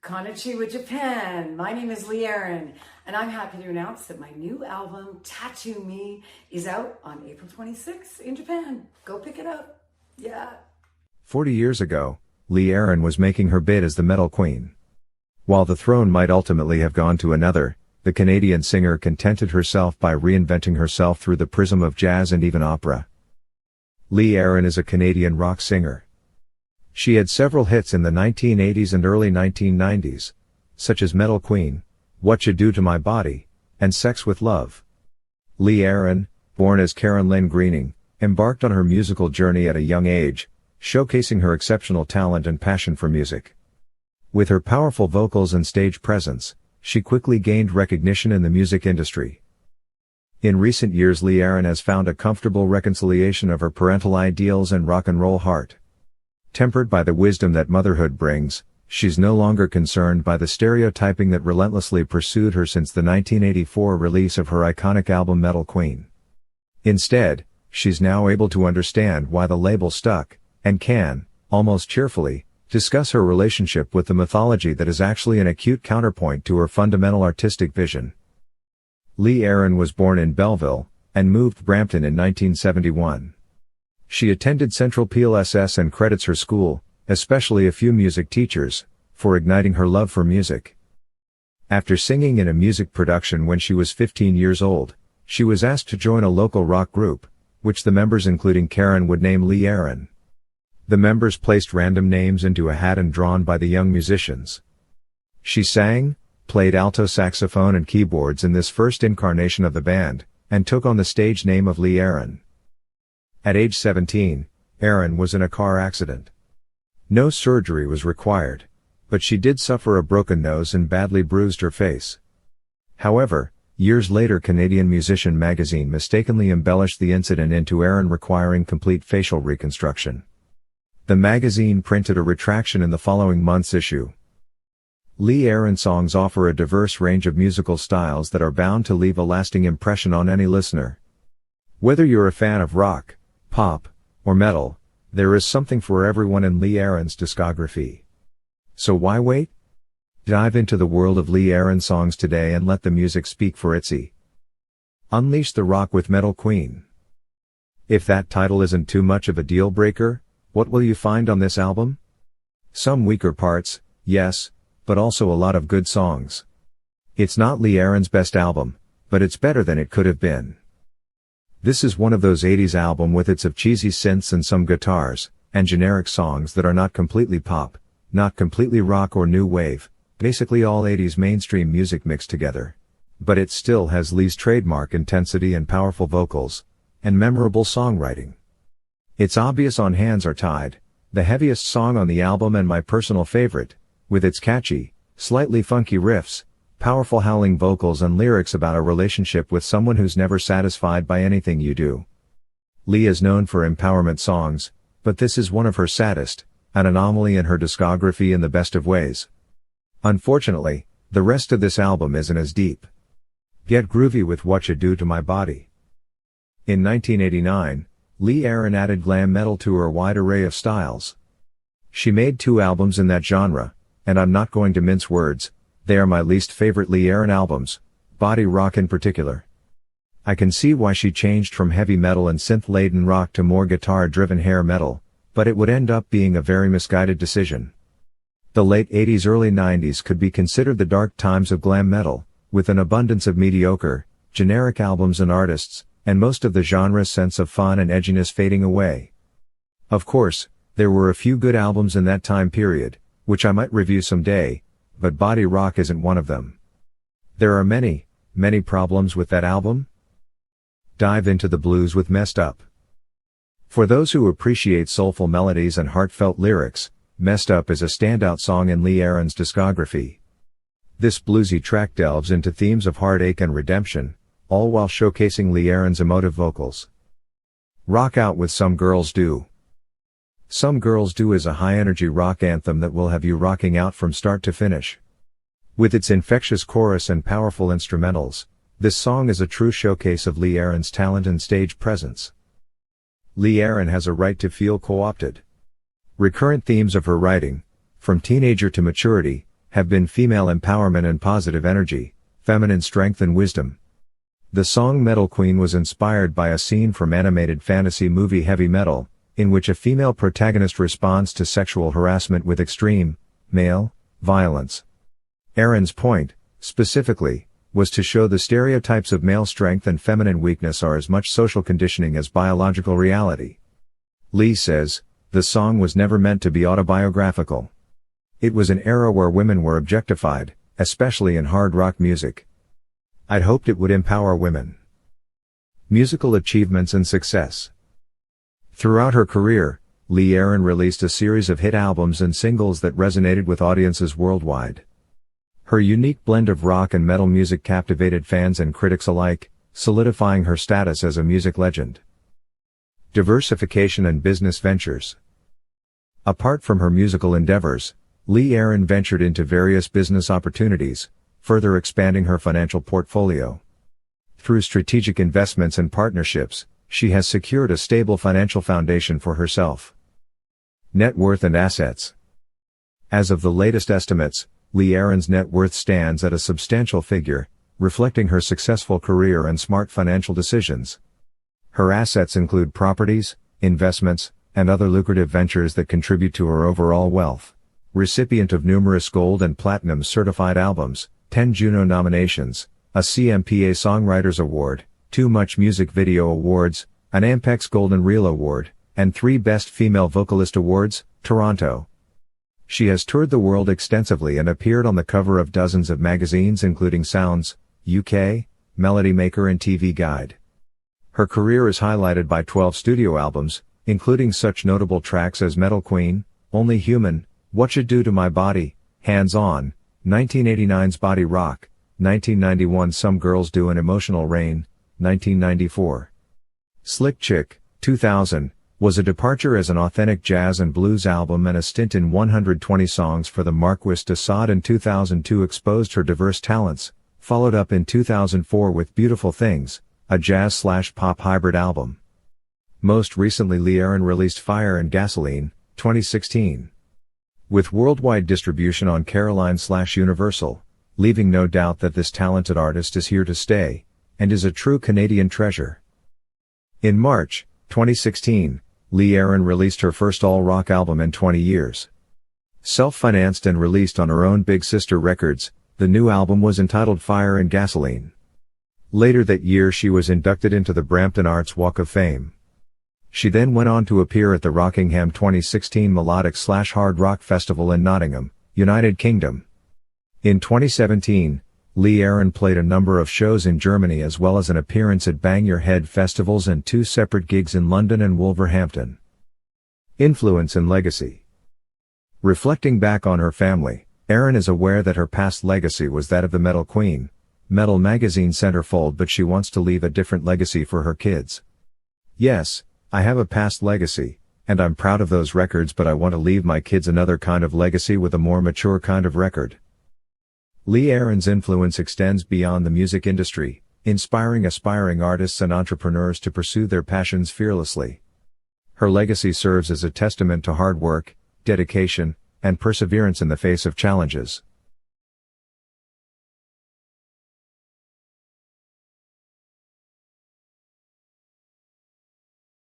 Konnichiwa, Japan. My name is Lee Aaron, and I'm happy to announce that my new album, Tattoo Me, is out on April 26th in Japan. Go pick it up. Yeah. 40 years ago, Lee Aaron was making her bid as the metal queen. While the throne might ultimately have gone to another, the Canadian singer contented herself by reinventing herself through the prism of jazz and even opera. Lee Aaron is a Canadian rock singer. She had several hits in the 1980s and early 1990s, such as Metal Queen, Whatcha Do to My Body, and Sex with Love. Lee Aaron, born as Karen Lynn Greening, embarked on her musical journey at a young age, showcasing her exceptional talent and passion for music. With her powerful vocals and stage presence, she quickly gained recognition in the music industry. In recent years, Lee Aaron has found a comfortable reconciliation of her parental ideals and rock and roll heart. Tempered by the wisdom that motherhood brings, she's no longer concerned by the stereotyping that relentlessly pursued her since the 1984 release of her iconic album Metal Queen. Instead, she's now able to understand why the label stuck, and can, almost cheerfully, discuss her relationship with the mythology that is actually an acute counterpoint to her fundamental artistic vision. Lee Aaron was born in Belleville, and moved to Brampton in 1971. She attended Central PLSS and credits her school, especially a few music teachers, for igniting her love for music. After singing in a music production when she was 15 years old, she was asked to join a local rock group, which the members including Karen would name Lee Aaron. The members placed random names into a hat and drawn by the young musicians. She sang, played alto saxophone and keyboards in this first incarnation of the band, and took on the stage name of Lee Aaron. At age 17, Aaron was in a car accident. No surgery was required, but she did suffer a broken nose and badly bruised her face. However, years later Canadian Musician magazine mistakenly embellished the incident into Aaron requiring complete facial reconstruction. The magazine printed a retraction in the following month's issue. Lee Aaron songs offer a diverse range of musical styles that are bound to leave a lasting impression on any listener. Whether you're a fan of rock, pop, or metal, there is something for everyone in Lee Aaron's discography. So why wait? Dive into the world of Lee Aaron songs today and let the music speak for itself. Unleash the rock with Metal Queen. If that title isn't too much of a deal breaker, what will you find on this album? Some weaker parts, yes, but also a lot of good songs. It's not Lee Aaron's best album, but it's better than it could have been. This is one of those 80s album with its of cheesy synths and some guitars, and generic songs that are not completely pop, not completely rock or new wave, basically all 80s mainstream music mixed together. But it still has Lee's trademark intensity and powerful vocals, and memorable songwriting. It's obvious on Hands Are Tied, the heaviest song on the album and my personal favorite, with its catchy, slightly funky riffs, powerful howling vocals and lyrics about a relationship with someone who's never satisfied by anything you do. Lee is known for empowerment songs, but this is one of her saddest, an anomaly in her discography in the best of ways. Unfortunately, the rest of this album isn't as deep. Get groovy with Whatcha Do to My Body. In 1989, Lee Aaron added glam metal to her wide array of styles. She made 2 albums in that genre, and I'm not going to mince words, they are my least favorite Lee Aaron albums, body rock in particular. I can see why she changed from heavy metal and synth-laden rock to more guitar-driven hair metal, but it would end up being a very misguided decision. The late 80s early 90s could be considered the dark times of glam metal, with an abundance of mediocre, generic albums and artists, and most of the genre's sense of fun and edginess fading away. Of course, there were a few good albums in that time period, which I might review someday, but body rock isn't one of them. There are many, many problems with that album. Dive into the blues with Messed Up. For those who appreciate soulful melodies and heartfelt lyrics, Messed Up is a standout song in Lee Aaron's discography. This bluesy track delves into themes of heartache and redemption, all while showcasing Lee Aaron's emotive vocals. Rock Out with Some Girls Do. Some Girls Do is a high-energy rock anthem that will have you rocking out from start to finish. With its infectious chorus and powerful instrumentals, this song is a true showcase of Lee Aaron's talent and stage presence. Lee Aaron has a right to feel co-opted. Recurrent themes of her writing, from teenager to maturity, have been female empowerment and positive energy, feminine strength and wisdom. The song Metal Queen was inspired by a scene from animated fantasy movie Heavy Metal, in which a female protagonist responds to sexual harassment with extreme, male, violence. Aaron's point, specifically, was to show the stereotypes of male strength and feminine weakness are as much social conditioning as biological reality. Lee says, the song was never meant to be autobiographical. It was an era where women were objectified, especially in hard rock music. I'd hoped it would empower women. Musical achievements and success. Throughout her career, Lee Aaron released a series of hit albums and singles that resonated with audiences worldwide. Her unique blend of rock and metal music captivated fans and critics alike, solidifying her status as a music legend. Diversification and business ventures. Apart from her musical endeavors, Lee Aaron ventured into various business opportunities, further expanding her financial portfolio. Through strategic investments and partnerships, she has secured a stable financial foundation for herself. Net worth and assets. As of the latest estimates, Lee Aaron's net worth stands at a substantial figure, reflecting her successful career and smart financial decisions. Her assets include properties, investments, and other lucrative ventures that contribute to her overall wealth. Recipient of numerous gold and platinum certified albums, 10 Juno nominations, a CMPA Songwriters Award, 2 Much Music Video Awards, an Ampex Golden Reel Award, and 3 Best Female Vocalist Awards, Toronto. She has toured the world extensively and appeared on the cover of dozens of magazines including Sounds, UK, Melody Maker and TV Guide. Her career is highlighted by 12 studio albums, including such notable tracks as Metal Queen, Only Human, Whatcha Do to My Body, Hands On, 1989's Body Rock, 1991 Some Girls Do an Emotional Rain, 1994. Slick Chick, 2000, was a departure as an authentic jazz and blues album and a stint in 120 songs for the Marquis de Sade in 2002 exposed her diverse talents, followed up in 2004 with Beautiful Things, a jazz/pop hybrid album. Most recently Lee Aaron released Fire and Gasoline, 2016. With worldwide distribution on Caroline/Universal, leaving no doubt that this talented artist is here to stay, and is a true Canadian treasure. In March, 2016, Lee Aaron released her first all-rock album in 20 years. Self-financed and released on her own Big Sister Records, the new album was entitled Fire and Gasoline. Later that year she was inducted into the Brampton Arts Walk of Fame. She then went on to appear at the Rockingham 2016 Melodic/Hard Rock Festival in Nottingham, United Kingdom. In 2017, Lee Aaron played a number of shows in Germany as well as an appearance at Bang Your Head festivals and 2 separate gigs in London and Wolverhampton. Influence and legacy. Reflecting back on her family, Aaron is aware that her past legacy was that of the Metal Queen, Metal Magazine centerfold, but she wants to leave a different legacy for her kids. Yes, I have a past legacy, and I'm proud of those records, but I want to leave my kids another kind of legacy with a more mature kind of record. Lee Aaron's influence extends beyond the music industry, inspiring aspiring artists and entrepreneurs to pursue their passions fearlessly. Her legacy serves as a testament to hard work, dedication, and perseverance in the face of challenges.